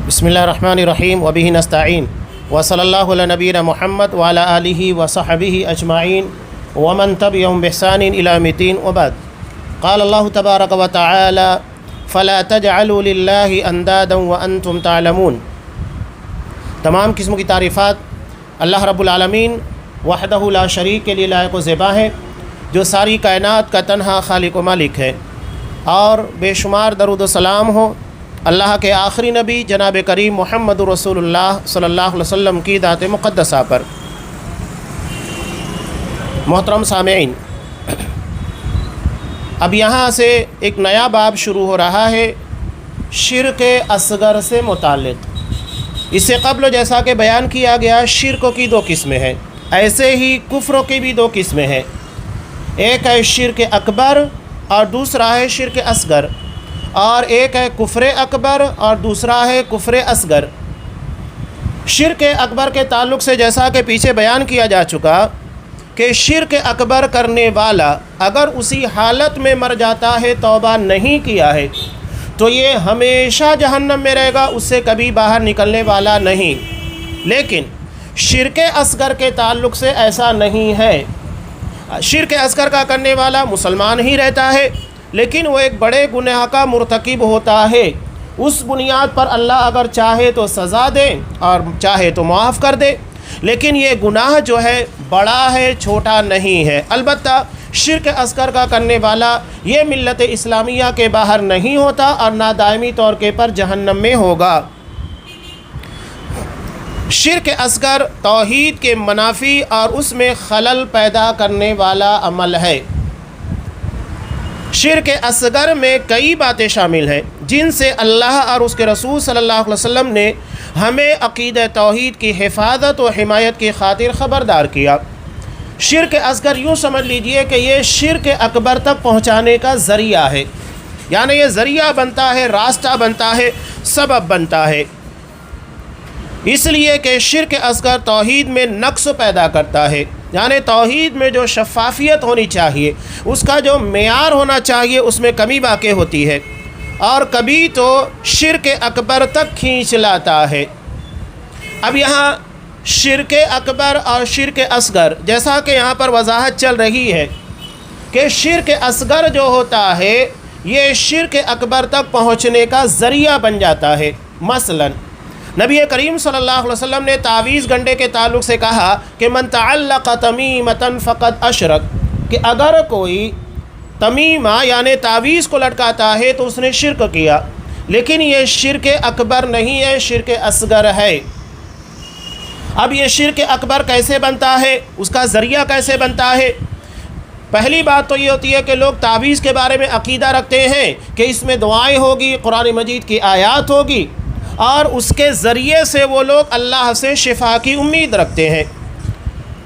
بسم اللہ الرحمن الرحیم وبہ نستعین وصلی اللہ علی نبینا محمد وعلی آلہ وصحبہ اجمعین ومن تبعہم بإحسان الی یوم الدین وبعد قال اللہ تبارک وتعالی فلا تجعلوا للہ اندادا وانتم تعلمون۔ تمام قسم کی تعریفات اللہ رب العالمین وحدہ لا شریک کے لیے لائق و زیبا ہے، جو ساری کائنات کا تنہا خالق و مالک ہے، اور بے شمار درود و سلام ہو اللہ کے آخری نبی جناب کریم محمد رسول اللہ صلی اللہ علیہ وسلم کی ذات مقدسہ پر۔ محترم سامعین، اب یہاں سے ایک نیا باب شروع ہو رہا ہے شرک اصغر سے متعلق۔ اس سے قبل جیسا کہ بیان کیا گیا، شرک کی دو قسمیں ہیں، ایسے ہی کفر کی بھی دو قسمیں ہیں، ایک ہے شرک اکبر اور دوسرا ہے شرک اصغر، اور ایک ہے کفر اکبر اور دوسرا ہے کفر اصغر۔ شرک اکبر کے تعلق سے جیسا کہ پیچھے بیان کیا جا چکا کہ شرک اکبر کرنے والا اگر اسی حالت میں مر جاتا ہے، توبہ نہیں کیا ہے، تو یہ ہمیشہ جہنم میں رہے گا، اس سے کبھی باہر نکلنے والا نہیں۔ لیکن شرک اصغر کے تعلق سے ایسا نہیں ہے۔ شرک اصغر کا کرنے والا مسلمان ہی رہتا ہے، لیکن وہ ایک بڑے گناہ کا مرتکب ہوتا ہے۔ اس بنیاد پر اللہ اگر چاہے تو سزا دے اور چاہے تو معاف کر دے، لیکن یہ گناہ جو ہے بڑا ہے، چھوٹا نہیں ہے۔ البتہ شرک اصغر کا کرنے والا یہ ملت اسلامیہ کے باہر نہیں ہوتا اور نہ دائمی طور کے پر جہنم میں ہوگا۔ شرک اصغر توحید کے منافی اور اس میں خلل پیدا کرنے والا عمل ہے۔ شرک اصغر میں کئی باتیں شامل ہیں جن سے اللہ اور اس کے رسول صلی اللہ علیہ وسلم نے ہمیں عقیدہ توحید کی حفاظت و حمایت کی خاطر خبردار کیا۔ شرک اصغر یوں سمجھ لیجئے کہ یہ شرک اکبر تک پہنچانے کا ذریعہ ہے، یعنی یہ ذریعہ بنتا ہے، راستہ بنتا ہے، سبب بنتا ہے، اس لیے کہ شرک اصغر توحید میں نقص پیدا کرتا ہے، یعنی توحید میں جو شفافیت ہونی چاہیے، اس کا جو معیار ہونا چاہیے، اس میں کمی واقع ہوتی ہے، اور کبھی تو شرک اکبر تک کھینچ لاتا ہے۔ اب یہاں شرک اکبر اور شرک اصغر، جیسا کہ یہاں پر وضاحت چل رہی ہے کہ شرک اصغر جو ہوتا ہے یہ شرک اکبر تک پہنچنے کا ذریعہ بن جاتا ہے۔ مثلا نبی کریم صلی اللہ علیہ وسلم نے تعویذ گنڈے کے تعلق سے کہا کہ من تعلق تمیمۃ فقد اشرک، کہ اگر کوئی تمیمہ یعنی تعویذ کو لٹکاتا ہے تو اس نے شرک کیا، لیکن یہ شرک اکبر نہیں ہے، شرک اصغر ہے۔ اب یہ شرک اکبر کیسے بنتا ہے، اس کا ذریعہ کیسے بنتا ہے؟ پہلی بات تو یہ ہوتی ہے کہ لوگ تعویذ کے بارے میں عقیدہ رکھتے ہیں کہ اس میں دعائیں ہوگی، قرآن مجید کی آیات ہوگی، اور اس کے ذریعے سے وہ لوگ اللہ سے شفا کی امید رکھتے ہیں۔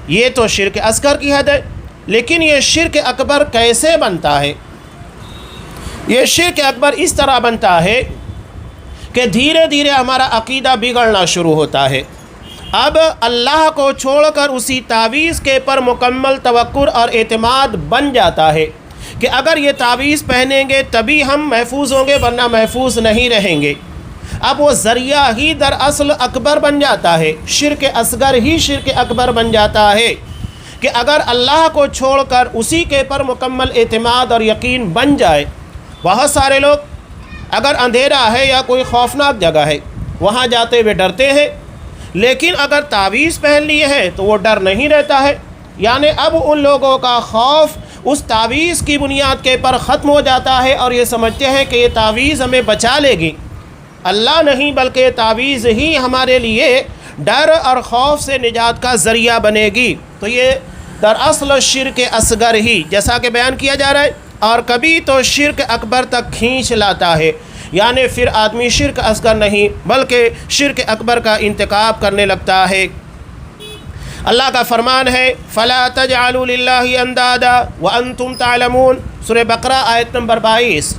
یہ تو شرک اصغر کی حد ہے، لیکن یہ شرک اکبر کیسے بنتا ہے؟ یہ شرک اکبر اس طرح بنتا ہے کہ دھیرے دھیرے ہمارا عقیدہ بگڑنا شروع ہوتا ہے۔ اب اللہ کو چھوڑ کر اسی تعویذ کے پر مکمل توکل اور اعتماد بن جاتا ہے کہ اگر یہ تعویذ پہنیں گے تبھی ہم محفوظ ہوں گے، ورنہ محفوظ نہیں رہیں گے۔ اب وہ ذریعہ ہی دراصل اکبر بن جاتا ہے، شرک اصغر ہی شرک اکبر بن جاتا ہے کہ اگر اللہ کو چھوڑ کر اسی کے پر مکمل اعتماد اور یقین بن جائے۔ بہت سارے لوگ اگر اندھیرا ہے یا کوئی خوفناک جگہ ہے وہاں جاتے ہوئے ڈرتے ہیں، لیکن اگر تعویذ پہن لیے ہیں تو وہ ڈر نہیں رہتا ہے، یعنی اب ان لوگوں کا خوف اس تعویذ کی بنیاد کے پر ختم ہو جاتا ہے اور یہ سمجھتے ہیں کہ یہ تعویذ ہمیں بچا لے گی۔ اللہ نہیں، بلکہ تعویذ ہی ہمارے لیے ڈر اور خوف سے نجات کا ذریعہ بنے گی۔ تو یہ دراصل شرک اصغر ہی جیسا کہ بیان کیا جا رہا ہے، اور کبھی تو شرک اکبر تک کھینچ لاتا ہے، یعنی پھر آدمی شرک اصغر نہیں بلکہ شرک اکبر کا انتخاب کرنے لگتا ہے۔ اللہ کا فرمان ہے فَلَا تَجْعَلُوا لِلَّهِ أَنْدَادًا وَأَنْتُمْ تَعْلَمُونَ، سورہ بقرہ آیت نمبر 22،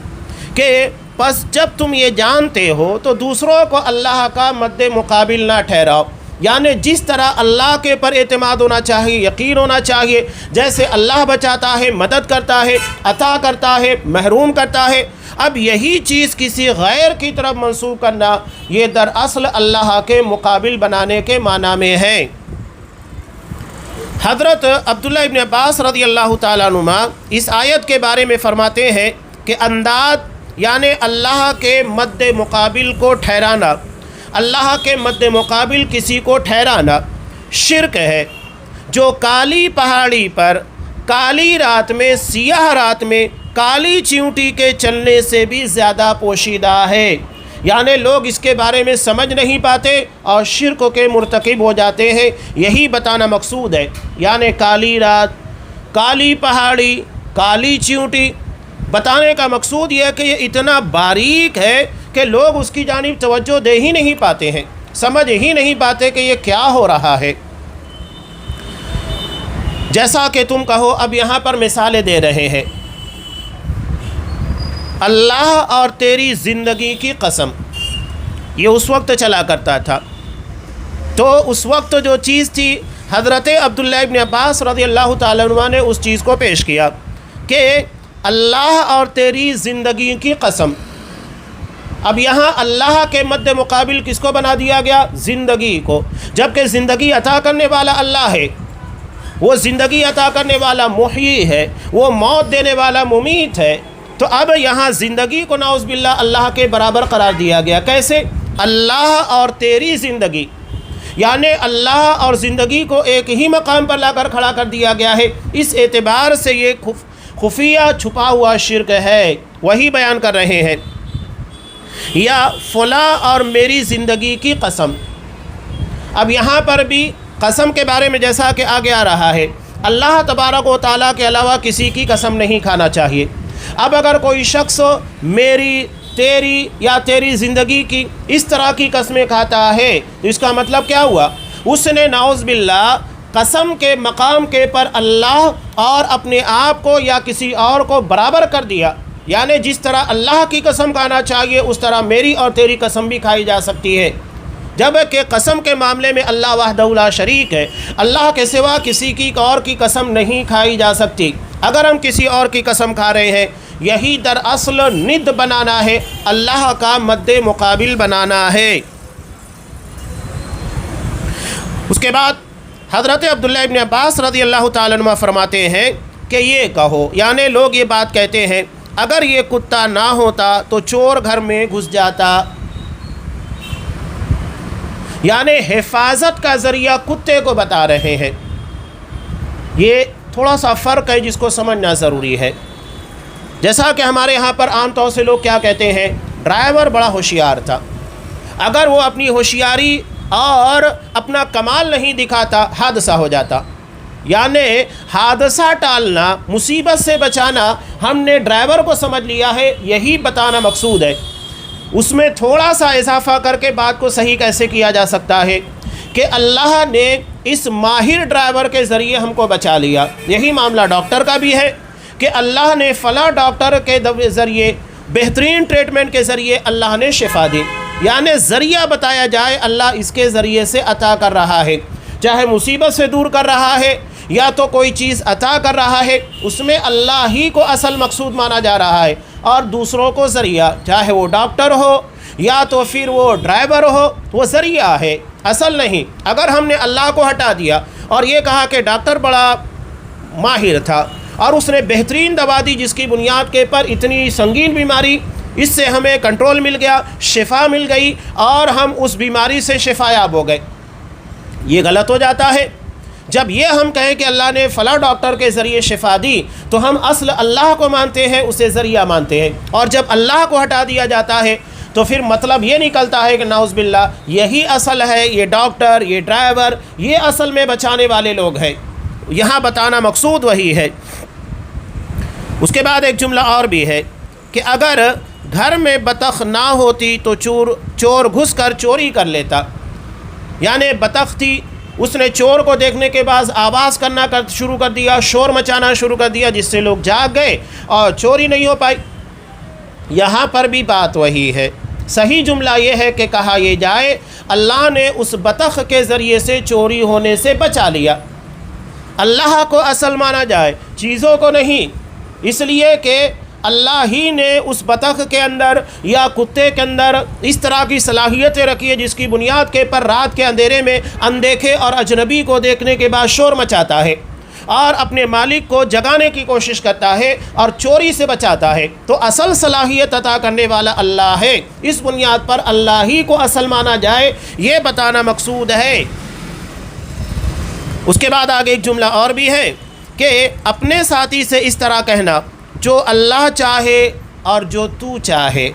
کہ پس جب تم یہ جانتے ہو تو دوسروں کو اللہ کا مد مقابل نہ ٹھہراؤ، یعنی جس طرح اللہ کے پر اعتماد ہونا چاہیے، یقین ہونا چاہیے، جیسے اللہ بچاتا ہے، مدد کرتا ہے، عطا کرتا ہے، محروم کرتا ہے، اب یہی چیز کسی غیر کی طرف منسوب کرنا یہ دراصل اللہ کے مقابل بنانے کے معنی میں ہے۔ حضرت عبداللہ ابن عباس رضی اللہ تعالیٰ عنہما اس آیت کے بارے میں فرماتے ہیں کہ انداد یعنی اللہ کے مد مقابل کو ٹھہرانا، اللہ کے مد مقابل کسی کو ٹھہرانا شرک ہے، جو کالی پہاڑی پر کالی رات میں، سیاہ رات میں کالی چیونٹی کے چلنے سے بھی زیادہ پوشیدہ ہے۔ یعنی لوگ اس کے بارے میں سمجھ نہیں پاتے اور شرک کے مرتکب ہو جاتے ہیں، یہی بتانا مقصود ہے۔ یعنی کالی رات، کالی پہاڑی، کالی چیونٹی، بتانے کا مقصود یہ ہے کہ یہ اتنا باریک ہے کہ لوگ اس کی جانب توجہ دے ہی نہیں پاتے ہیں، سمجھ ہی نہیں پاتے کہ یہ کیا ہو رہا ہے۔ جیسا کہ تم کہو، اب یہاں پر مثالیں دے رہے ہیں، اللہ اور تیری زندگی کی قسم، یہ اس وقت چلا کرتا تھا۔ تو اس وقت جو چیز تھی، حضرت عبداللہ ابن عباس رضی اللہ تعالیٰ عنہ نے اس چیز کو پیش کیا کہ اللہ اور تیری زندگی کی قسم۔ اب یہاں اللہ کے مد مقابل کس کو بنا دیا گیا؟ زندگی کو، جبکہ زندگی عطا کرنے والا اللہ ہے، وہ زندگی عطا کرنے والا محیی ہے، وہ موت دینے والا ممیت ہے۔ تو اب یہاں زندگی کو نعوذ باللہ اللہ کے برابر قرار دیا گیا۔ کیسے؟ اللہ اور تیری زندگی، یعنی اللہ اور زندگی کو ایک ہی مقام پر لا کر کھڑا کر دیا گیا ہے۔ اس اعتبار سے یہ خفیہ چھپا ہوا شرک ہے، وہی بیان کر رہے ہیں۔ یا فلاں اور میری زندگی کی قسم، اب یہاں پر بھی قسم کے بارے میں جیسا کہ آگے آ رہا ہے، اللہ تبارک و تعالیٰ کے علاوہ کسی کی قسم نہیں کھانا چاہیے۔ اب اگر کوئی شخص میری، تیری یا تیری زندگی کی اس طرح کی قسمیں کھاتا ہے تو اس کا مطلب کیا ہوا؟ اس نے نعوذ باللہ قسم کے مقام کے پر اللہ اور اپنے آپ کو یا کسی اور کو برابر کر دیا۔ یعنی جس طرح اللہ کی قسم کھانا چاہیے اس طرح میری اور تیری قسم بھی کھائی جا سکتی ہے، جبکہ قسم کے معاملے میں اللہ وحدہ لا شریک ہے، اللہ کے سوا کسی کی اور کی قسم نہیں کھائی جا سکتی۔ اگر ہم کسی اور کی قسم کھا رہے ہیں، یہی دراصل ند بنانا ہے، اللہ کا مد مقابل بنانا ہے۔ اس کے بعد حضرت عبداللہ ابن عباس رضی اللہ تعالیٰ عنہ فرماتے ہیں کہ یہ کہو، یعنی لوگ یہ بات کہتے ہیں اگر یہ کتا نہ ہوتا تو چور گھر میں گھس جاتا، یعنی حفاظت کا ذریعہ کتے کو بتا رہے ہیں۔ یہ تھوڑا سا فرق ہے جس کو سمجھنا ضروری ہے۔ جیسا کہ ہمارے ہاں پر عام طور سے لوگ کیا کہتے ہیں، ڈرائیور بڑا ہوشیار تھا، اگر وہ اپنی ہوشیاری اور اپنا کمال نہیں دکھاتا حادثہ ہو جاتا۔ یعنی حادثہ ٹالنا، مصیبت سے بچانا ہم نے ڈرائیور کو سمجھ لیا ہے، یہی بتانا مقصود ہے۔ اس میں تھوڑا سا اضافہ کر کے بات کو صحیح کیسے کیا جا سکتا ہے کہ اللہ نے اس ماہر ڈرائیور کے ذریعے ہم کو بچا لیا۔ یہی معاملہ ڈاکٹر کا بھی ہے کہ اللہ نے فلاں ڈاکٹر کے ذریعے، بہترین ٹریٹمنٹ کے ذریعے اللہ نے شفا دی، یعنی ذریعہ بتایا جائے اللہ اس کے ذریعے سے عطا کر رہا ہے، چاہے مصیبت سے دور کر رہا ہے یا تو کوئی چیز عطا کر رہا ہے، اس میں اللہ ہی کو اصل مقصود مانا جا رہا ہے، اور دوسروں کو ذریعہ، چاہے وہ ڈاکٹر ہو یا تو پھر وہ ڈرائیور ہو، وہ ذریعہ ہے، اصل نہیں۔ اگر ہم نے اللہ کو ہٹا دیا اور یہ کہا کہ ڈاکٹر بڑا ماہر تھا اور اس نے بہترین دوا دی جس کی بنیاد کے پر اتنی سنگین بیماری، اس سے ہمیں کنٹرول مل گیا، شفا مل گئی اور ہم اس بیماری سے شفا یاب ہو گئے، یہ غلط ہو جاتا ہے۔ جب یہ ہم کہیں کہ اللہ نے فلاں ڈاکٹر کے ذریعے شفا دی تو ہم اصل اللہ کو مانتے ہیں، اسے ذریعہ مانتے ہیں، اور جب اللہ کو ہٹا دیا جاتا ہے تو پھر مطلب یہ نکلتا ہے کہ نعوذ باللہ یہی اصل ہے، یہ ڈاکٹر، یہ ڈرائیور، یہ اصل میں بچانے والے لوگ ہیں۔ یہاں بتانا مقصود وہی ہے۔ اس کے بعد ایک جملہ اور بھی ہے کہ اگر گھر میں بطخ نہ ہوتی تو چور گھس کر چوری کر لیتا، یعنی بطخ تھی، اس نے چور کو دیکھنے کے بعد آواز کرنا شروع کر دیا، شور مچانا شروع کر دیا، جس سے لوگ جاگ گئے اور چوری نہیں ہو پائی۔ یہاں پر بھی بات وہی ہے، صحیح جملہ یہ ہے کہ کہا یہ جائے اللہ نے اس بطخ کے ذریعے سے چوری ہونے سے بچا لیا۔ اللہ کو اصل مانا جائے، چیزوں کو نہیں، اس لیے کہ اللہ ہی نے اس بطخ کے اندر یا کتے کے اندر اس طرح کی صلاحیتیں رکھی ہے جس کی بنیاد کے پر رات کے اندھیرے میں اندیکھے اور اجنبی کو دیکھنے کے بعد شور مچاتا ہے اور اپنے مالک کو جگانے کی کوشش کرتا ہے اور چوری سے بچاتا ہے۔ تو اصل صلاحیت عطا کرنے والا اللہ ہے، اس بنیاد پر اللہ ہی کو اصل مانا جائے، یہ بتانا مقصود ہے۔ اس کے بعد آگے ایک جملہ اور بھی ہے کہ اپنے ساتھی سے اس طرح کہنا، جو اللہ چاہے اور جو تو چاہے۔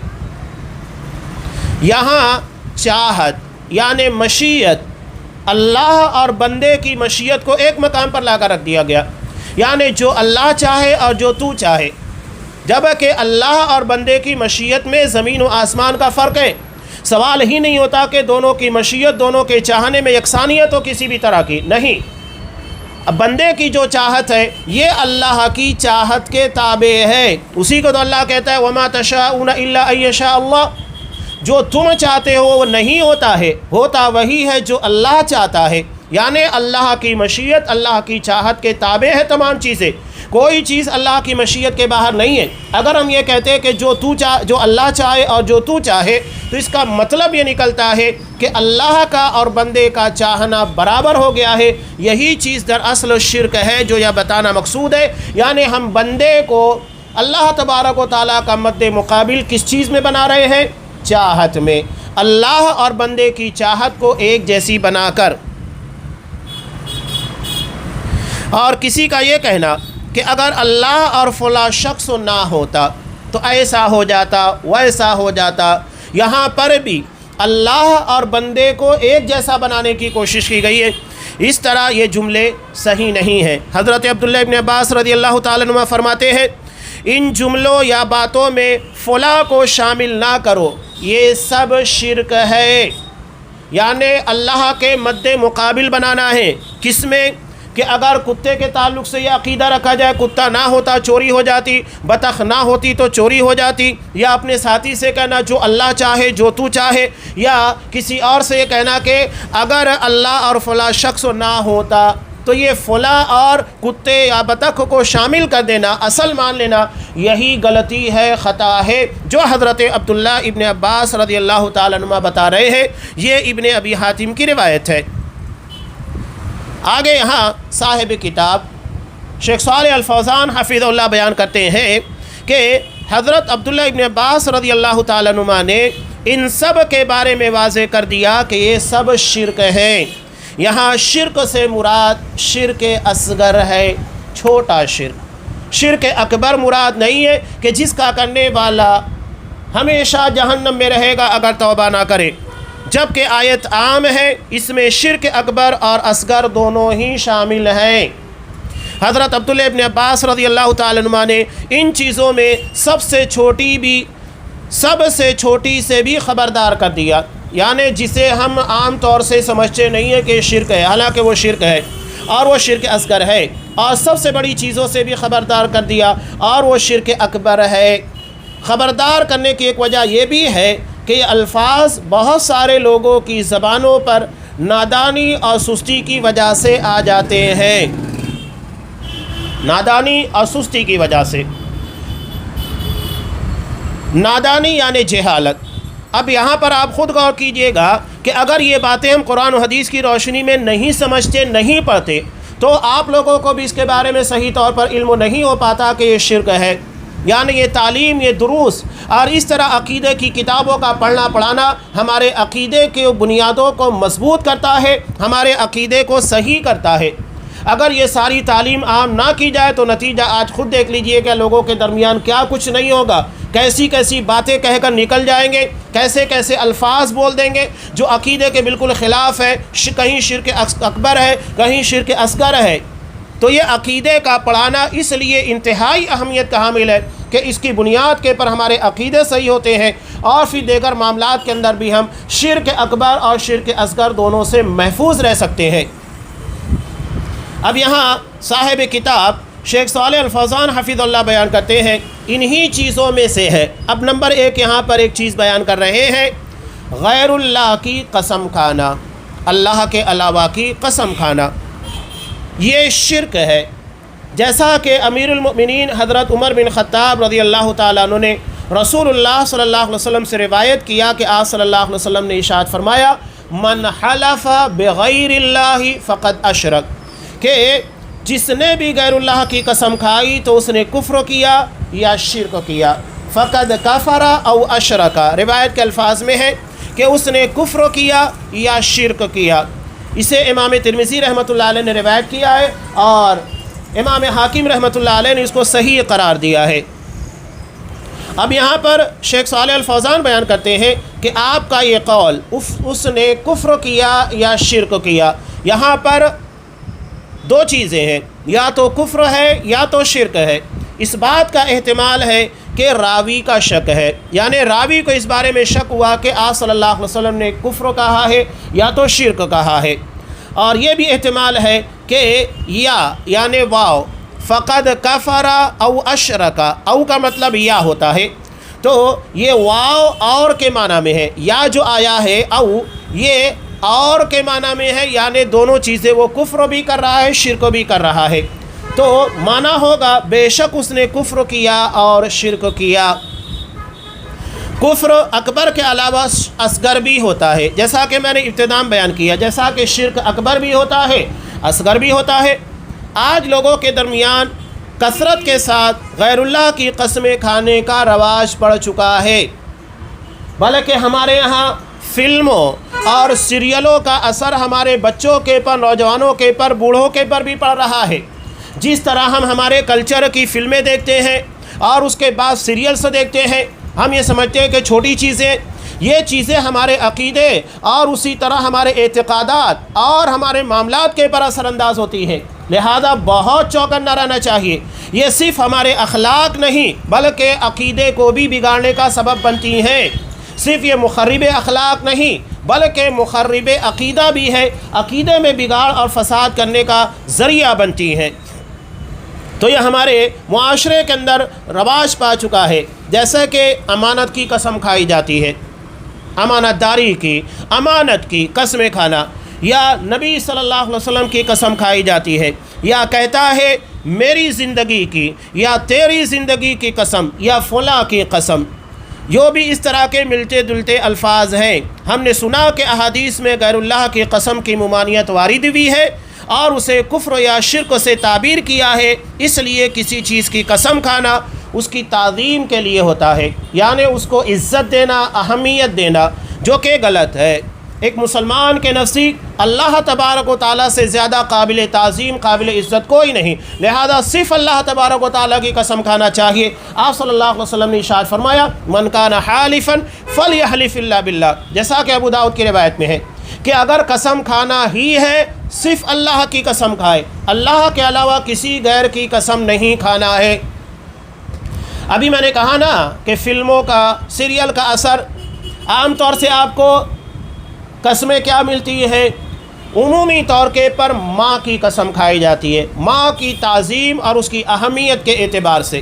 یہاں چاہت یعنی مشیت، اللہ اور بندے کی مشیت کو ایک مقام پر لا کر رکھ دیا گیا، یعنی جو اللہ چاہے اور جو تو چاہے، جبکہ اللہ اور بندے کی مشیت میں زمین و آسمان کا فرق ہے۔ سوال ہی نہیں ہوتا کہ دونوں کی مشیت، دونوں کے چاہنے میں یکسانیت ہو کسی بھی طرح کی، نہیں۔ بندے کی جو چاہت ہے یہ اللہ کی چاہت کے تابع ہے، اسی کو تو اللہ کہتا ہے وَمَا تَشَاءُونَ إِلَّا أَن يَشَاءَ اللَّهُ۔ جو تم چاہتے ہو وہ نہیں ہوتا ہے، ہوتا وہی ہے جو اللہ چاہتا ہے، یعنی اللہ کی مشیت اللہ کی چاہت کے تابع ہے تمام چیزیں، کوئی چیز اللہ کی مشیت کے باہر نہیں ہے۔ اگر ہم یہ کہتے ہیں کہ جو اللہ چاہے اور جو تو چاہے، تو اس کا مطلب یہ نکلتا ہے کہ اللہ کا اور بندے کا چاہنا برابر ہو گیا ہے۔ یہی چیز دراصل شرک ہے جو یہ بتانا مقصود ہے، یعنی ہم بندے کو اللہ تبارک و تعالیٰ کا مد مقابل کس چیز میں بنا رہے ہیں؟ چاہت میں، اللہ اور بندے کی چاہت کو ایک جیسی بنا کر۔ اور کسی کا یہ کہنا کہ اگر اللہ اور فلاں شخص نہ ہوتا تو ایسا ہو جاتا ویسا ہو جاتا، یہاں پر بھی اللہ اور بندے کو ایک جیسا بنانے کی کوشش کی گئی ہے۔ اس طرح یہ جملے صحیح نہیں ہیں۔ حضرت عبداللہ ابن عباس رضی اللہ تعالیٰ عنہ فرماتے ہیں ان جملوں یا باتوں میں فلاں کو شامل نہ کرو، یہ سب شرک ہے، یعنی اللہ کے مد مقابل بنانا ہے۔ کس میں؟ کہ اگر کتے کے تعلق سے یہ عقیدہ رکھا جائے کتا نہ ہوتا چوری ہو جاتی، بطخ نہ ہوتی تو چوری ہو جاتی، یا اپنے ساتھی سے کہنا جو اللہ چاہے جو تو چاہے، یا کسی اور سے یہ کہنا کہ اگر اللہ اور فلاں شخص نہ ہوتا، تو یہ فلاں اور کتے یا بطخ کو شامل کر دینا، اصل مان لینا، یہی غلطی ہے، خطا ہے جو حضرت عبداللہ ابن عباس رضی اللہ تعالیٰ عنہ بتا رہے ہیں۔ یہ ابن ابی حاتم کی روایت ہے۔ آگے یہاں صاحب کتاب شیخ صالح الفوزان حفظہ اللہ بیان کرتے ہیں کہ حضرت عبداللہ ابن عباس رضی اللہ تعالیٰ عنہ نے ان سب کے بارے میں واضح کر دیا کہ یہ سب شرک ہیں۔ یہاں شرک سے مراد شرک اصغر ہے، چھوٹا شرک۔ شرک اکبر مراد نہیں ہے کہ جس کا کرنے والا ہمیشہ جہنم میں رہے گا اگر توبہ نہ کرے، جبکہ آیت عام ہے، اس میں شرک اکبر اور اصغر دونوں ہی شامل ہیں۔ حضرت عبداللہ ابن عباس رضی اللہ تعالیٰ عنہ نے ان چیزوں میں سب سے چھوٹی سے بھی خبردار کر دیا، یعنی جسے ہم عام طور سے سمجھتے نہیں ہیں کہ شرک ہے، حالانکہ وہ شرک ہے اور وہ شرک اصغر ہے، اور سب سے بڑی چیزوں سے بھی خبردار کر دیا اور وہ شرک اکبر ہے۔ خبردار کرنے کی ایک وجہ یہ بھی ہے کہ یہ الفاظ بہت سارے لوگوں کی زبانوں پر نادانی اور سستی کی وجہ سے آ جاتے ہیں، نادانی اور سستی کی وجہ سے۔ نادانی یعنی جہالت۔ اب یہاں پر آپ خود غور کیجئے گا کہ اگر یہ باتیں ہم قرآن و حدیث کی روشنی میں نہیں سمجھتے، نہیں پڑھتے، تو آپ لوگوں کو بھی اس کے بارے میں صحیح طور پر علم نہیں ہو پاتا کہ یہ شرک ہے۔ یعنی یہ تعلیم، یہ دروس اور اس طرح عقیدے کی کتابوں کا پڑھنا پڑھانا ہمارے عقیدے کے بنیادوں کو مضبوط کرتا ہے، ہمارے عقیدے کو صحیح کرتا ہے۔ اگر یہ ساری تعلیم عام نہ کی جائے تو نتیجہ آج خود دیکھ لیجئے کہ لوگوں کے درمیان کیا کچھ نہیں ہوگا، کیسی کیسی باتیں کہہ کر نکل جائیں گے، کیسے کیسے الفاظ بول دیں گے جو عقیدے کے بالکل خلاف ہے، کہیں شرک اکبر ہے، کہیں شرک اصغر ہے۔ تو یہ عقیدے کا پڑھانا اس لیے انتہائی اہمیت کا حامل ہے کہ اس کی بنیاد کے پر ہمارے عقیدے صحیح ہوتے ہیں اور پھر دیگر معاملات کے اندر بھی ہم شرک اکبر اور شرک اصغر دونوں سے محفوظ رہ سکتے ہیں۔ اب یہاں صاحب کتاب شیخ صالح الفوزان حفظہ اللہ بیان کرتے ہیں انہی چیزوں میں سے ہے۔ اب نمبر ایک یہاں پر ایک چیز بیان کر رہے ہیں، غیر اللہ کی قسم کھانا، اللہ کے علاوہ کی قسم کھانا، یہ شرک ہے۔ جیسا کہ امیر المؤمنین حضرت عمر بن خطاب رضی اللہ تعالیٰ عنہ نے رسول اللہ صلی اللہ علیہ وسلم سے روایت کیا کہ آپ صلی اللہ علیہ وسلم نے ارشاد فرمایا من حلف بغیر اللہ فقد اشرک، کہ جس نے بھی غیر اللہ کی قسم کھائی تو اس نے کفر کیا یا شرک کیا، فقد کفر او اشرک، روایت کے الفاظ میں ہے کہ اس نے کفر کیا یا شرک کیا۔ اسے امام ترمذی رحمۃ اللہ علیہ نے روایت کیا ہے اور امام حاکم رحمۃ اللہ علیہ نے اس کو صحیح قرار دیا ہے۔ اب یہاں پر شیخ صالح الفوزان بیان کرتے ہیں کہ آپ کا یہ قول اس نے کفر کیا یا شرک کیا، یہاں پر دو چیزیں ہیں، یا تو کفر ہے یا تو شرک ہے۔ اس بات کا احتمال ہے کہ راوی کا شک ہے، یعنی راوی کو اس بارے میں شک ہوا کہ آپ صلی اللہ علیہ وسلم نے کفر کہا ہے یا تو شرک کہا ہے، اور یہ بھی احتمال ہے کہ یا یعنی واو فقد کفر او اشرک، او کا مطلب یا ہوتا ہے، تو یہ واو اور کے معنی میں ہے، یا جو آیا ہے او یہ اور کے معنی میں ہے، یعنی دونوں چیزیں وہ کفر بھی کر رہا ہے شرک بھی کر رہا ہے، تو معنی ہوگا بے شک اس نے کفر کیا اور شرک کیا۔ کفر اکبر کے علاوہ اصغر بھی ہوتا ہے، جیسا کہ میں نے ابتداء بیان کیا، جیسا کہ شرک اکبر بھی ہوتا ہے اصغر بھی ہوتا ہے۔ آج لوگوں کے درمیان کثرت کے ساتھ غیر اللہ کی قسمیں کھانے کا رواج پڑ چکا ہے، بلکہ ہمارے یہاں فلموں اور سیریلوں کا اثر ہمارے بچوں کے پر، نوجوانوں کے پر، بوڑھوں کے پر بھی پڑ رہا ہے۔ جس طرح ہم ہمارے کلچر کی فلمیں دیکھتے ہیں اور اس کے بعد سیریلس دیکھتے ہیں، ہم یہ سمجھتے ہیں کہ چھوٹی چیزیں، یہ چیزیں ہمارے عقیدے اور اسی طرح ہمارے اعتقادات اور ہمارے معاملات کے پر اثر انداز ہوتی ہے، لہذا بہت چوکنا رہنا چاہیے۔ یہ صرف ہمارے اخلاق نہیں بلکہ عقیدے کو بھی بگاڑنے کا سبب بنتی ہیں، صرف یہ مخرب اخلاق نہیں بلکہ مخرب عقیدہ بھی ہے، عقیدے میں بگاڑ اور فساد کرنے کا ذریعہ بنتی ہیں۔ تو یہ ہمارے معاشرے کے اندر رواج پا چکا ہے، جیسا کہ امانت کی قسم کھائی جاتی ہے، امانت داری کی، امانت کی قسمیں کھانا، یا نبی صلی اللہ علیہ وسلم کی قسم کھائی جاتی ہے، یا کہتا ہے میری زندگی کی یا تیری زندگی کی قسم یا فلاں کی قسم، جو بھی اس طرح کے ملتے جلتے الفاظ ہیں۔ ہم نے سنا کہ احادیث میں غیر اللہ کی قسم کی ممانعت وارد ہوئی ہے اور اسے کفر یا شرک سے تعبیر کیا ہے، اس لیے کسی چیز کی قسم کھانا اس کی تعظیم کے لیے ہوتا ہے، یعنی اس کو عزت دینا، اہمیت دینا، جو کہ غلط ہے۔ ایک مسلمان کے نزدیک اللہ تبارک و تعالیٰ سے زیادہ قابل تعظیم، قابل عزت کوئی نہیں، لہذا صرف اللہ تبارک و تعالیٰ کی قسم کھانا چاہیے۔ آپ صلی اللہ علیہ وسلم نے ارشاد فرمایا من کان حالفا فلیحلف الا باللہ، جیسا کہ ابو داؤد کی روایت میں ہے کہ اگر قسم کھانا ہی ہے صرف اللہ کی قسم کھائے، اللہ کے علاوہ کسی غیر کی قسم نہیں کھانا ہے۔ ابھی میں نے کہا نا کہ فلموں کا، سیریل کا اثر، عام طور سے آپ کو قسمیں کیا ملتی ہے؟ عمومی طور کے پر ماں کی قسم کھائی جاتی ہے، ماں کی تعظیم اور اس کی اہمیت کے اعتبار سے،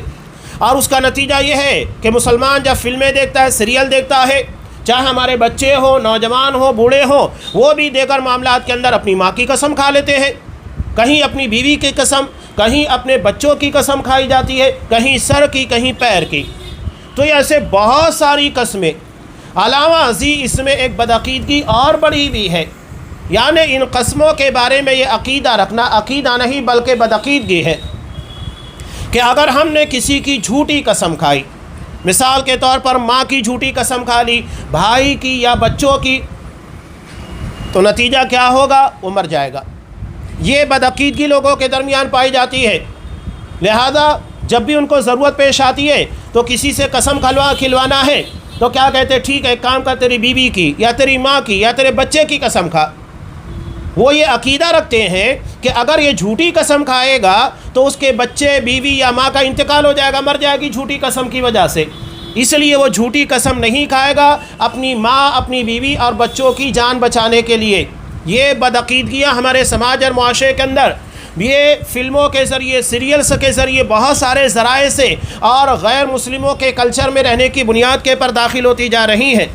اور اس کا نتیجہ یہ ہے کہ مسلمان جب فلمیں دیکھتا ہے، سیریل دیکھتا ہے، چاہے ہمارے بچے ہوں، نوجوان ہوں، بوڑھے ہوں، وہ بھی دیگر معاملات کے اندر اپنی ماں کی قسم کھا لیتے ہیں، کہیں اپنی بیوی کی قسم، کہیں اپنے بچوں کی قسم کھائی جاتی ہے، کہیں سر کی، کہیں پیر کی۔ تو یہ ایسے بہت ساری قسمیں، علاوہ ازیں اس میں ایک بدعقیدگی اور بڑھی ہوئی ہے، یعنی ان قسموں کے بارے میں یہ عقیدہ رکھنا عقیدہ نہیں بلکہ بدعقیدگی ہے کہ اگر ہم نے کسی کی جھوٹی قسم کھائی، مثال کے طور پر ماں کی جھوٹی قسم کھا لی، بھائی کی یا بچوں کی، تو نتیجہ کیا ہوگا؟ وہ مر جائے گا۔ یہ بدعقیدگی لوگوں کے درمیان پائی جاتی ہے، لہذا جب بھی ان کو ضرورت پیش آتی ہے تو کسی سے قسم کھلوانا ہے تو کیا کہتے ہیں؟ ٹھیک ہے، ایک کام کر، تیری بیوی کی یا تیری ماں کی یا تیرے بچے کی قسم کھا۔ وہ یہ عقیدہ رکھتے ہیں کہ اگر یہ جھوٹی قسم کھائے گا تو اس کے بچے، بیوی یا ماں کا انتقال ہو جائے گا، مر جائے گی جھوٹی قسم کی وجہ سے، اس لیے وہ جھوٹی قسم نہیں کھائے گا اپنی ماں، اپنی بیوی اور بچوں کی جان بچانے کے لیے۔ یہ بدعقیدگیاں ہمارے سماج اور معاشرے کے اندر یہ فلموں کے ذریعے، سیریلز کے ذریعے، بہت سارے ذرائع سے اور غیر مسلموں کے کلچر میں رہنے کی بنیاد کے پر داخل ہوتی جا رہی ہیں،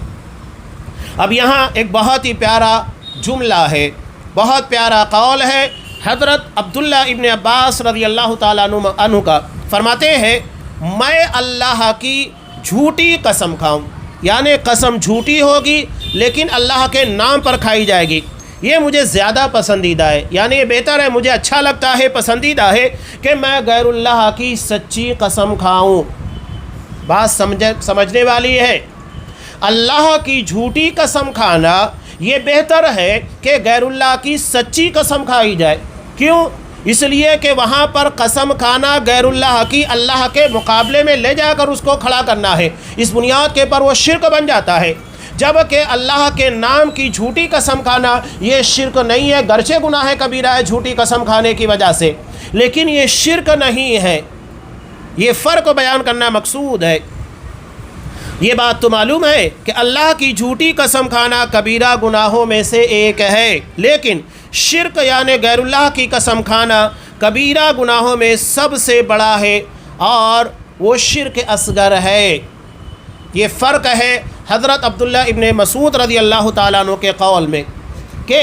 اب یہاں ایک بہت ہی پیارا جملہ ہے، بہت پیارا قول ہے حضرت عبداللہ ابن عباس رضی اللہ تعالیٰ عنہ کا، فرماتے ہیں میں اللہ کی جھوٹی قسم کھاؤں، یعنی قسم جھوٹی ہوگی لیکن اللہ کے نام پر کھائی جائے گی، یہ مجھے زیادہ پسندیدہ ہے، یعنی یہ بہتر ہے، مجھے اچھا لگتا ہے، پسندیدہ ہے کہ میں غیر اللہ کی سچی قسم کھاؤں۔ بات سمجھنے والی ہے، اللہ کی جھوٹی قسم کھانا یہ بہتر ہے کہ غیر اللہ کی سچی قسم کھائی جائے۔ کیوں؟ اس لیے کہ وہاں پر قسم کھانا غیر اللہ کی اللہ کے مقابلے میں لے جا کر اس کو کھڑا کرنا ہے، اس بنیاد کے پر وہ شرک بن جاتا ہے، جبکہ اللہ کے نام کی جھوٹی قسم کھانا یہ شرک نہیں ہے، گرچہ گناہ کبیرہ ہے جھوٹی قسم کھانے کی وجہ سے، لیکن یہ شرک نہیں ہے، یہ فرق بیان کرنا مقصود ہے۔ یہ بات تو معلوم ہے کہ اللہ کی جھوٹی قسم کھانا کبیرہ گناہوں میں سے ایک ہے، لیکن شرک یعنی غیر اللہ کی قسم کھانا کبیرہ گناہوں میں سب سے بڑا ہے اور وہ شرک اصغر ہے۔ یہ فرق ہے حضرت عبداللہ ابن مسعود رضی اللہ تعالیٰ عنہ کے قول میں کہ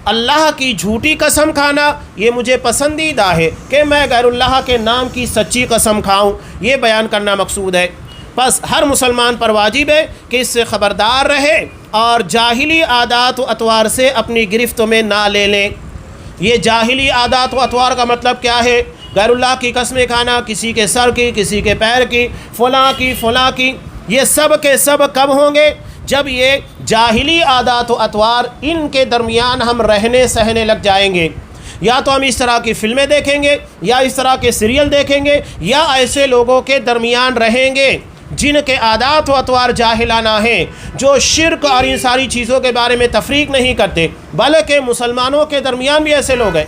اللہ کی جھوٹی قسم کھانا یہ مجھے پسندیدہ ہے کہ میں غیر اللہ کے نام کی سچی قسم کھاؤں، یہ بیان کرنا مقصود ہے۔ بس ہر مسلمان پر واجب ہے کہ اس سے خبردار رہے اور جاہلی عادات و اطوار سے اپنی گرفت میں نہ لے لیں۔ یہ جاہلی عادات و اطوار کا مطلب کیا ہے؟ غیر اللہ کی قسمیں کھانا، کسی کے سر کی، کسی کے پیر کی، فلاں کی، یہ سب کے سب کب ہوں گے؟ جب یہ جاہلی عادات و اطوار ان کے درمیان ہم رہنے سہنے لگ جائیں گے، یا تو ہم اس طرح کی فلمیں دیکھیں گے یا اس طرح کے سیریل دیکھیں گے یا ایسے لوگوں کے درمیان رہیں گے جن کے عادات و اطوار جاہلانہ ہیں، جو شرک اور ان ساری چیزوں کے بارے میں تفریق نہیں کرتے، بلکہ مسلمانوں کے درمیان بھی ایسے لوگ ہیں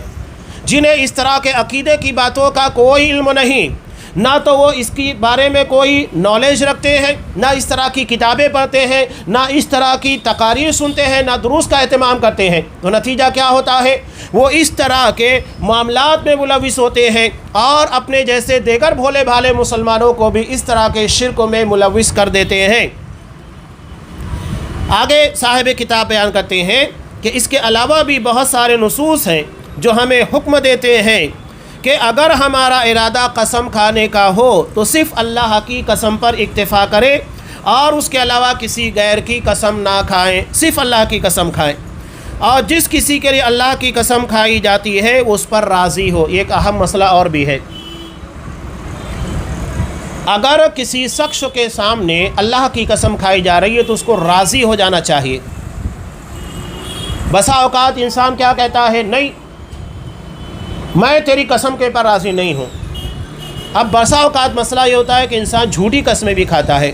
جنہیں اس طرح کے عقیدے کی باتوں کا کوئی علم نہیں، نہ تو وہ اس کی بارے میں کوئی نالج رکھتے ہیں، نہ اس طرح کی کتابیں پڑھتے ہیں، نہ اس طرح کی تقاریر سنتے ہیں، نہ دروس کا اہتمام کرتے ہیں، تو نتیجہ کیا ہوتا ہے؟ وہ اس طرح کے معاملات میں ملوث ہوتے ہیں اور اپنے جیسے دیگر بھولے بھالے مسلمانوں کو بھی اس طرح کے شرک میں ملوث کر دیتے ہیں۔ آگے صاحب کتاب بیان کرتے ہیں کہ اس کے علاوہ بھی بہت سارے نصوص ہیں جو ہمیں حکم دیتے ہیں کہ اگر ہمارا ارادہ قسم کھانے کا ہو تو صرف اللہ کی قسم پر اکتفا کرے اور اس کے علاوہ کسی غیر کی قسم نہ کھائیں، صرف اللہ کی قسم کھائیں، اور جس کسی کے لیے اللہ کی قسم کھائی جاتی ہے اس پر راضی ہو۔ یہ ایک اہم مسئلہ اور بھی ہے، اگر کسی شخص کے سامنے اللہ کی قسم کھائی جا رہی ہے تو اس کو راضی ہو جانا چاہیے۔ بسا اوقات انسان کیا کہتا ہے؟ نہیں، میں تیری قسم کے پر راضی نہیں ہوں۔ اب بسا اوقات مسئلہ یہ ہوتا ہے کہ انسان جھوٹی قسمیں بھی کھاتا ہے،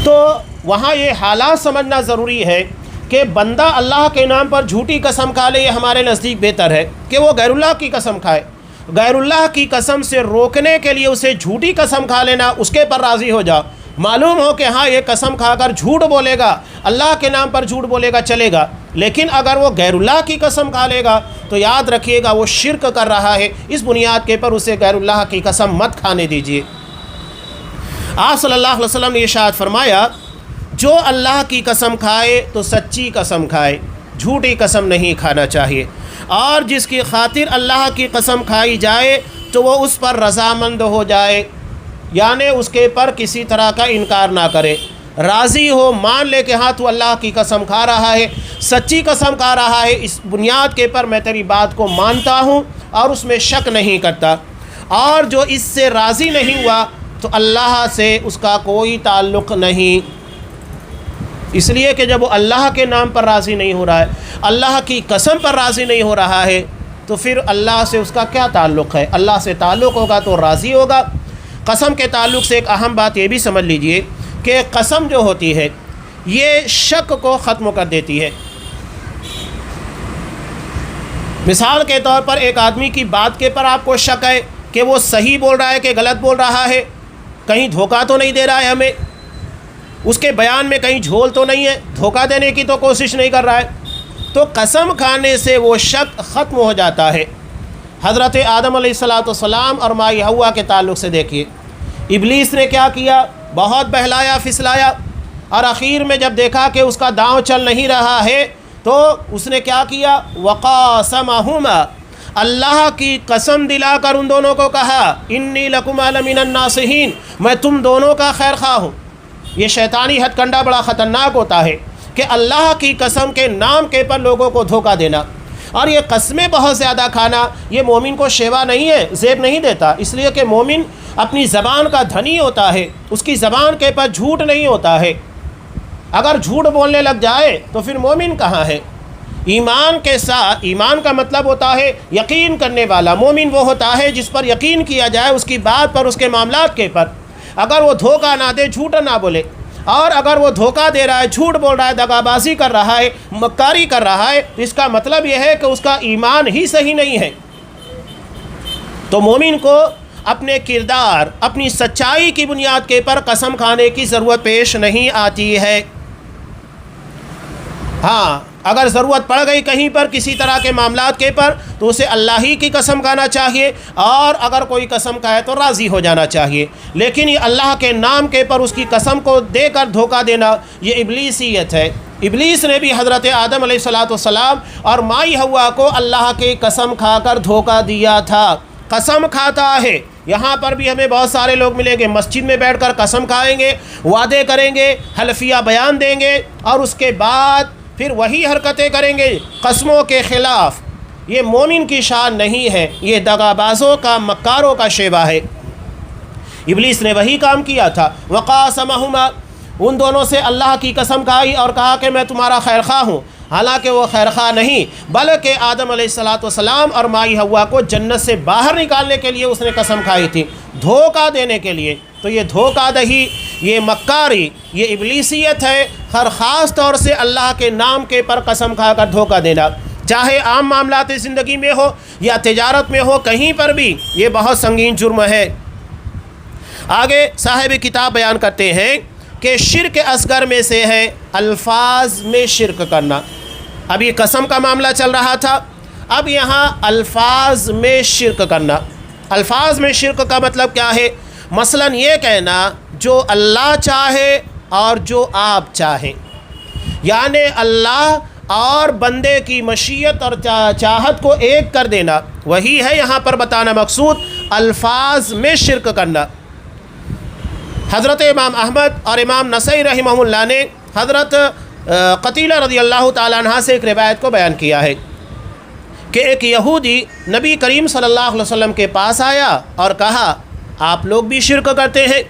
تو وہاں یہ حالات سمجھنا ضروری ہے کہ بندہ اللہ کے نام پر جھوٹی قسم کھا لے، یہ ہمارے نزدیک بہتر ہے کہ وہ غیر اللہ کی قسم کھائے۔ غیر اللہ کی قسم سے روکنے کے لیے اسے جھوٹی قسم کھا لینا، اس کے پر راضی ہو جا، معلوم ہو کہ ہاں یہ قسم کھا کر جھوٹ بولے گا، اللہ کے نام پر جھوٹ بولے گا، چلے گا، لیکن اگر وہ غیر اللہ کی قسم کھا لے گا تو یاد رکھیے گا وہ شرک کر رہا ہے، اس بنیاد کے پر اسے غیر اللہ کی قسم مت کھانے دیجیے۔ آپ صلی اللہ علیہ وسلم نے ارشاد فرمایا، جو اللہ کی قسم کھائے تو سچی قسم کھائے، جھوٹی قسم نہیں کھانا چاہیے، اور جس کی خاطر اللہ کی قسم کھائی جائے تو وہ اس پر رضامند ہو جائے، یعنی اس کے پر کسی طرح کا انکار نہ کرے، راضی ہو، مان لے کہ ہاں تو اللہ کی قسم کھا رہا ہے، سچی قسم کھا رہا ہے، اس بنیاد کے پر میں تیری بات کو مانتا ہوں اور اس میں شک نہیں کرتا، اور جو اس سے راضی نہیں ہوا تو اللہ سے اس کا کوئی تعلق نہیں، اس لیے کہ جب وہ اللہ کے نام پر راضی نہیں ہو رہا ہے، اللہ کی قسم پر راضی نہیں ہو رہا ہے، تو پھر اللہ سے اس کا کیا تعلق ہے؟ اللہ سے تعلق ہوگا تو راضی ہوگا۔ قسم کے تعلق سے ایک اہم بات یہ بھی سمجھ لیجئے کہ قسم جو ہوتی ہے یہ شک کو ختم کر دیتی ہے۔ مثال کے طور پر ایک آدمی کی بات کے پر آپ کو شک ہے کہ وہ صحیح بول رہا ہے کہ غلط بول رہا ہے، کہیں دھوکہ تو نہیں دے رہا ہے ہمیں، اس کے بیان میں کہیں جھول تو نہیں ہے، دھوکہ دینے کی تو کوشش نہیں کر رہا ہے، تو قسم کھانے سے وہ شک ختم ہو جاتا ہے۔ حضرت آدم علیہ السلام اور مائی حوا کے تعلق سے دیکھیے، ابلیس نے کیا کیا؟ بہت بہلایا پھسلایا اور آخر میں جب دیکھا کہ اس کا داؤں چل نہیں رہا ہے تو اس نے کیا کیا؟ وقاسمہما، اللہ کی قسم دلا کر ان دونوں کو کہا انی لکما لمن الناصحین، میں تم دونوں کا خیر خواہ ہوں۔ یہ شیطانی ہتھ کنڈا بڑا خطرناک ہوتا ہے کہ اللہ کی قسم کے نام کے پر لوگوں کو دھوکہ دینا، اور یہ قسمیں بہت زیادہ کھانا یہ مومن کو شیوا نہیں ہے، زیب نہیں دیتا، اس لیے کہ مومن اپنی زبان کا دھنی ہوتا ہے، اس کی زبان کے پر جھوٹ نہیں ہوتا ہے۔ اگر جھوٹ بولنے لگ جائے تو پھر مومن کہاں ہے؟ ایمان کے ساتھ، ایمان کا مطلب ہوتا ہے یقین کرنے والا۔ مومن وہ ہوتا ہے جس پر یقین کیا جائے، اس کی بات پر، اس کے معاملات کے پر۔ اگر وہ دھوکہ نہ دے، جھوٹ نہ بولے، اور اگر وہ دھوکہ دے رہا ہے، جھوٹ بول رہا ہے، دغا بازی کر رہا ہے، مکاری کر رہا ہے، تو اس کا مطلب یہ ہے کہ اس کا ایمان ہی صحیح نہیں ہے۔ تو مومن کو اپنے کردار، اپنی سچائی کی بنیاد کے پر قسم کھانے کی ضرورت پیش نہیں آتی ہے۔ ہاں، اگر ضرورت پڑ گئی کہیں پر کسی طرح کے معاملات کے پر تو اسے اللہ ہی کی قسم کھانا چاہیے، اور اگر کوئی قسم کھائے تو راضی ہو جانا چاہیے۔ لیکن یہ اللہ کے نام کے پر اس کی قسم کو دے کر دھوکہ دینا، یہ ابلیسیت ہے۔ ابلیس نے بھی حضرت آدم علیہ السلام اور مائی حوا کو اللہ کی قسم کھا کر دھوکہ دیا تھا۔ قسم کھاتا ہے، یہاں پر بھی ہمیں بہت سارے لوگ ملیں گے، مسجد میں بیٹھ کر قسم کھائیں گے، وعدے کریں گے، حلفیہ بیان دیں گے، اور اس کے بعد پھر وہی حرکتیں کریں گے قسموں کے خلاف۔ یہ مومن کی شان نہیں ہے، یہ دغابازوں کا، مکاروں کا شیوا ہے۔ ابلیس نے وہی کام کیا تھا۔ وقاسمہما، ان دونوں سے اللہ کی قسم کھائی اور کہا کہ میں تمہارا خیر خواہ ہوں، حالانکہ وہ خیر خواہ نہیں، بلکہ آدم علیہ السلام اور مائی حوا کو جنت سے باہر نکالنے کے لیے اس نے قسم کھائی تھی، دھوکہ دینے کے لیے۔ تو یہ دھوکہ دہی، یہ مکاری، یہ ابلیسیت ہے، ہر خاص طور سے اللہ کے نام کے پر قسم کھا کر دھوکہ دینا، چاہے عام معاملات زندگی میں ہو یا تجارت میں ہو، کہیں پر بھی یہ بہت سنگین جرم ہے۔ آگے صاحب کتاب بیان کرتے ہیں کہ شرک اصغر میں سے ہے الفاظ میں شرک کرنا۔ اب یہ قسم کا معاملہ چل رہا تھا، اب یہاں الفاظ میں شرک کرنا۔ الفاظ میں شرک کا مطلب کیا ہے؟ مثلا یہ کہنا جو اللہ چاہے اور جو آپ چاہیں، یعنی اللہ اور بندے کی مشیت اور چاہت کو ایک کر دینا، وہی ہے یہاں پر بتانا مقصود الفاظ میں شرک کرنا۔ حضرت امام احمد اور امام نسائی رحمہ اللہ نے حضرت قتیلہ رضی اللہ تعالیٰ عنہ سے ایک روایت کو بیان کیا ہے کہ ایک یہودی نبی کریم صلی اللہ علیہ وسلم کے پاس آیا اور کہا آپ لوگ بھی شرک کرتے ہیں،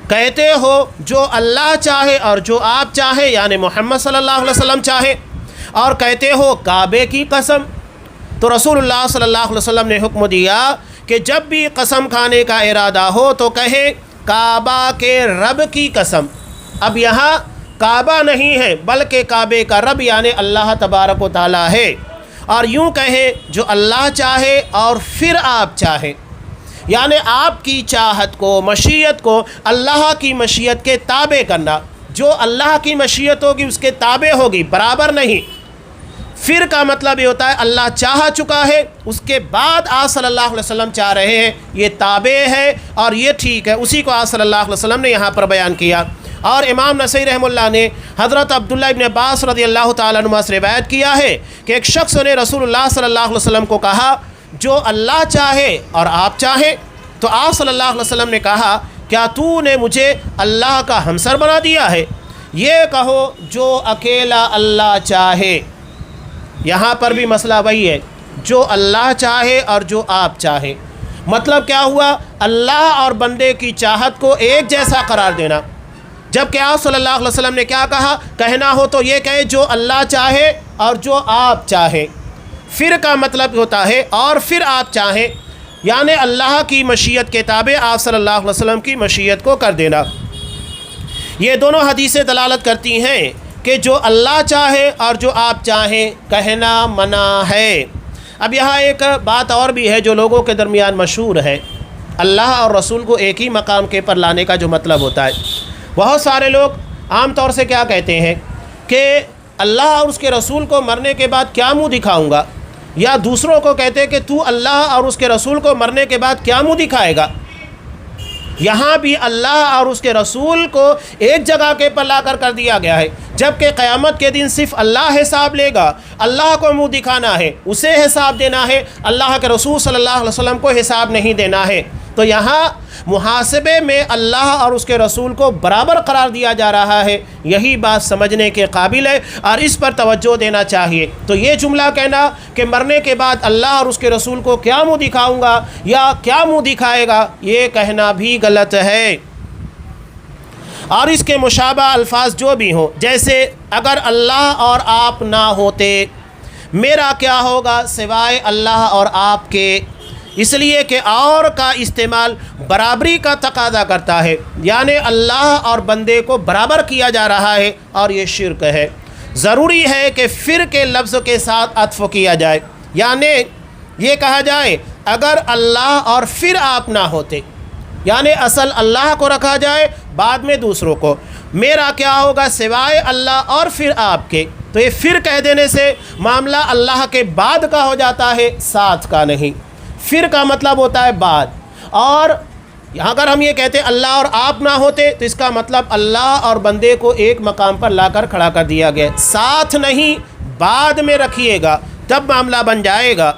کہتے ہو جو اللہ چاہے اور جو آپ چاہے، یعنی محمد صلی اللہ علیہ وسلم چاہے، اور کہتے ہو کعبے کی قسم۔ تو رسول اللہ صلی اللہ علیہ وسلم نے حکم دیا کہ جب بھی قسم کھانے کا ارادہ ہو تو کہیں کعبہ کے رب کی قسم۔ اب یہاں کعبہ نہیں ہے بلکہ کعبے کا رب یعنی اللہ تبارک و تعالیٰ ہے، اور یوں کہیں جو اللہ چاہے اور پھر آپ چاہیں، یعنی آپ کی چاہت کو، مشیت کو اللہ کی مشیت کے تابع کرنا، جو اللہ کی مشیت ہوگی اس کے تابع ہوگی، برابر نہیں۔ پھر کا مطلب یہ ہوتا ہے اللہ چاہ چکا ہے، اس کے بعد آپ صلی اللہ علیہ وسلم چاہ رہے ہیں، یہ تابع ہے اور یہ ٹھیک ہے، اسی کو آپ صلی اللہ علیہ وسلم نے یہاں پر بیان کیا۔ اور امام نسائی رحمہ اللہ نے حضرت عبداللہ ابن عباس رضی اللہ تعالیٰ عنہ سے روایت کیا ہے کہ ایک شخص نے رسول اللہ صلی اللہ علیہ وسلم کو کہا جو اللہ چاہے اور آپ چاہیں، تو آپ صلی اللہ علیہ وسلم نے کہا کیا تو نے مجھے اللہ کا ہمسر بنا دیا ہے؟ یہ کہو جو اکیلا اللہ چاہے۔ یہاں پر بھی مسئلہ وہی ہے، جو اللہ چاہے اور جو آپ چاہیں۔ مطلب کیا ہوا؟ اللہ اور بندے کی چاہت کو ایک جیسا قرار دینا، جبکہ آپ صلی اللہ علیہ وسلم نے کیا کہا؟ کہنا ہو تو یہ کہے جو اللہ چاہے اور جو آپ چاہیں۔ پھر کا مطلب ہوتا ہے اور پھر آپ چاہیں، یعنی اللہ کی مشیت کے تابع آپ صلی اللہ علیہ وسلم کی مشیت کو کر دینا۔ یہ دونوں حدیثیں دلالت کرتی ہیں کہ جو اللہ چاہے اور جو آپ چاہیں کہنا منع ہے۔ اب یہاں ایک بات اور بھی ہے جو لوگوں کے درمیان مشہور ہے، اللہ اور رسول کو ایک ہی مقام کے پر لانے کا جو مطلب ہوتا ہے۔ بہت سارے لوگ عام طور سے کیا کہتے ہیں کہ اللہ اور اس کے رسول کو مرنے کے بعد کیا منہ دکھاؤں گا، یا دوسروں کو کہتے ہیں کہ تو اللہ اور اس کے رسول کو مرنے کے بعد کیا منہ دکھائے گا۔ یہاں بھی اللہ اور اس کے رسول کو ایک جگہ کے پر لا کر دیا گیا ہے، جبکہ قیامت کے دن صرف اللہ حساب لے گا، اللہ کو منہ دکھانا ہے، اسے حساب دینا ہے، اللہ کے رسول صلی اللہ علیہ وسلم کو حساب نہیں دینا ہے۔ تو یہاں محاسبے میں اللہ اور اس کے رسول کو برابر قرار دیا جا رہا ہے، یہی بات سمجھنے کے قابل ہے اور اس پر توجہ دینا چاہیے۔ تو یہ جملہ کہنا کہ مرنے کے بعد اللہ اور اس کے رسول کو کیا منہ دکھاؤں گا یا کیا منہ دکھائے گا، یہ کہنا بھی غلط ہے۔ اور اس کے مشابہ الفاظ جو بھی ہوں، جیسے اگر اللہ اور آپ نہ ہوتے میرا کیا ہوگا سوائے اللہ اور آپ کے، اس لیے کہ اور کا استعمال برابری کا تقاضا کرتا ہے، یعنی اللہ اور بندے کو برابر کیا جا رہا ہے اور یہ شرک ہے۔ ضروری ہے کہ پھر کے لفظ کے ساتھ عطف کیا جائے، یعنی یہ کہا جائے اگر اللہ اور پھر آپ نہ ہوتے، یعنی اصل اللہ کو رکھا جائے بعد میں دوسروں کو، میرا کیا ہوگا سوائے اللہ اور پھر آپ کے۔ تو یہ پھر کہہ دینے سے معاملہ اللہ کے بعد کا ہو جاتا ہے، ساتھ کا نہیں۔ پھر کا مطلب ہوتا ہے بعد، اور اگر ہم یہ کہتے اللہ اور آپ نہ ہوتے تو اس کا مطلب اللہ اور بندے کو ایک مقام پر لا کر کھڑا کر دیا گیا، ساتھ نہیں بعد میں رکھیے گا تب معاملہ بن جائے گا۔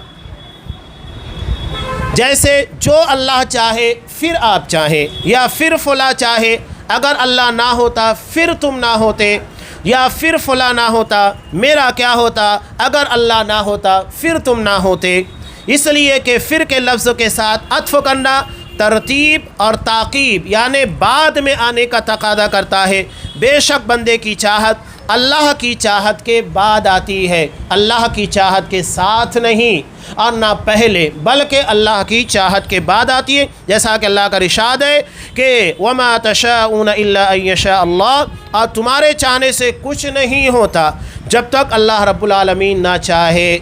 جیسے جو اللہ چاہے پھر آپ چاہیں، یا پھر فلاں چاہے اگر اللہ نہ ہوتا پھر تم نہ ہوتے، یا پھر فلاں نہ ہوتا میرا کیا ہوتا اگر اللہ نہ ہوتا پھر تم نہ ہوتے۔ اس لیے کہ پھر کے لفظ کے ساتھ عطف کرنا ترتیب اور تعقیب یعنی بعد میں آنے کا تقاضا کرتا ہے۔ بے شک بندے کی چاہت اللہ کی چاہت کے بعد آتی ہے، اللہ کی چاہت کے ساتھ نہیں اور نہ پہلے، بلکہ اللہ کی چاہت کے بعد آتی ہے، جیسا کہ اللہ کا ارشاد ہے کہ وَمَا تَشَاءُونَ إِلَّا أَن يَشَاءَ اللَّهُ، اور تمہارے چاہنے سے کچھ نہیں ہوتا جب تک اللہ رب العالمین نہ چاہے۔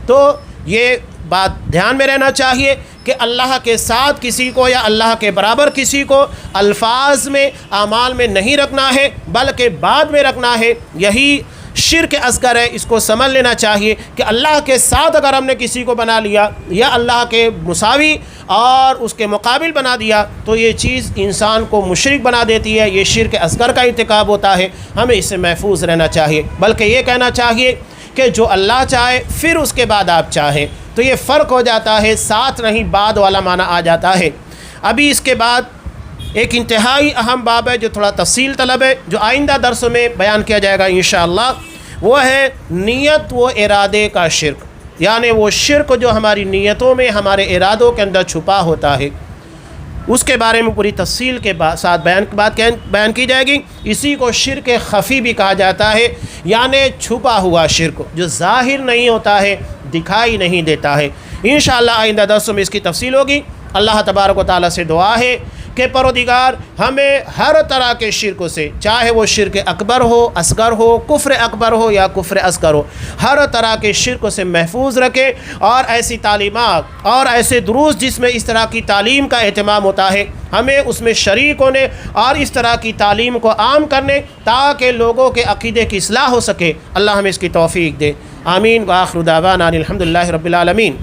تو یہ بات دھیان میں رہنا چاہیے کہ اللہ کے ساتھ کسی کو یا اللہ کے برابر کسی کو الفاظ میں اعمال میں نہیں رکھنا ہے بلکہ بعد میں رکھنا ہے، یہی شرک اصغر ہے۔ اس کو سمجھ لینا چاہیے کہ اللہ کے ساتھ اگر ہم نے کسی کو بنا لیا یا اللہ کے مساوی اور اس کے مقابل بنا دیا تو یہ چیز انسان کو مشرک بنا دیتی ہے، یہ شرک اصغر کا ارتکاب ہوتا ہے، ہمیں اس سے محفوظ رہنا چاہیے۔ بلکہ یہ کہنا چاہیے کہ جو اللہ چاہے پھر اس کے بعد آپ چاہیں، تو یہ فرق ہو جاتا ہے، ساتھ نہیں بعد والا معنی آ جاتا ہے۔ ابھی اس کے بعد ایک انتہائی اہم باب ہے جو تھوڑا تفصیل طلب ہے، جو آئندہ درسوں میں بیان کیا جائے گا انشاءاللہ، وہ ہے نیت و ارادے کا شرک، یعنی وہ شرک جو ہماری نیتوں میں ہمارے ارادوں کے اندر چھپا ہوتا ہے، اس کے بارے میں پوری تفصیل کے ساتھ بیان کی جائے گی۔ اسی کو شرک خفی بھی کہا جاتا ہے، یعنی چھپا ہوا شرک جو ظاہر نہیں ہوتا ہے، دکھائی نہیں دیتا ہے۔ انشاءاللہ آئندہ درسوں میں اس کی تفصیل ہوگی۔ اللہ تبارک و تعالیٰ سے دعا ہے کہ پروردگار ہمیں ہر طرح کے شرک سے، چاہے وہ شرک اکبر ہو، اصغر ہو، کفر اکبر ہو یا کفر اصغر ہو، ہر طرح کے شرک سے محفوظ رکھے، اور ایسی تعلیمات اور ایسے دروس جس میں اس طرح کی تعلیم کا اہتمام ہوتا ہے ہمیں اس میں شریک ہونے اور اس طرح کی تعلیم کو عام کرنے تاکہ لوگوں کے عقیدے کی اصلاح ہو سکے۔ اللہ ہمیں اس کی توفیق دے، آمین۔ وآخر دعوانا الحمدللہ رب العالمین۔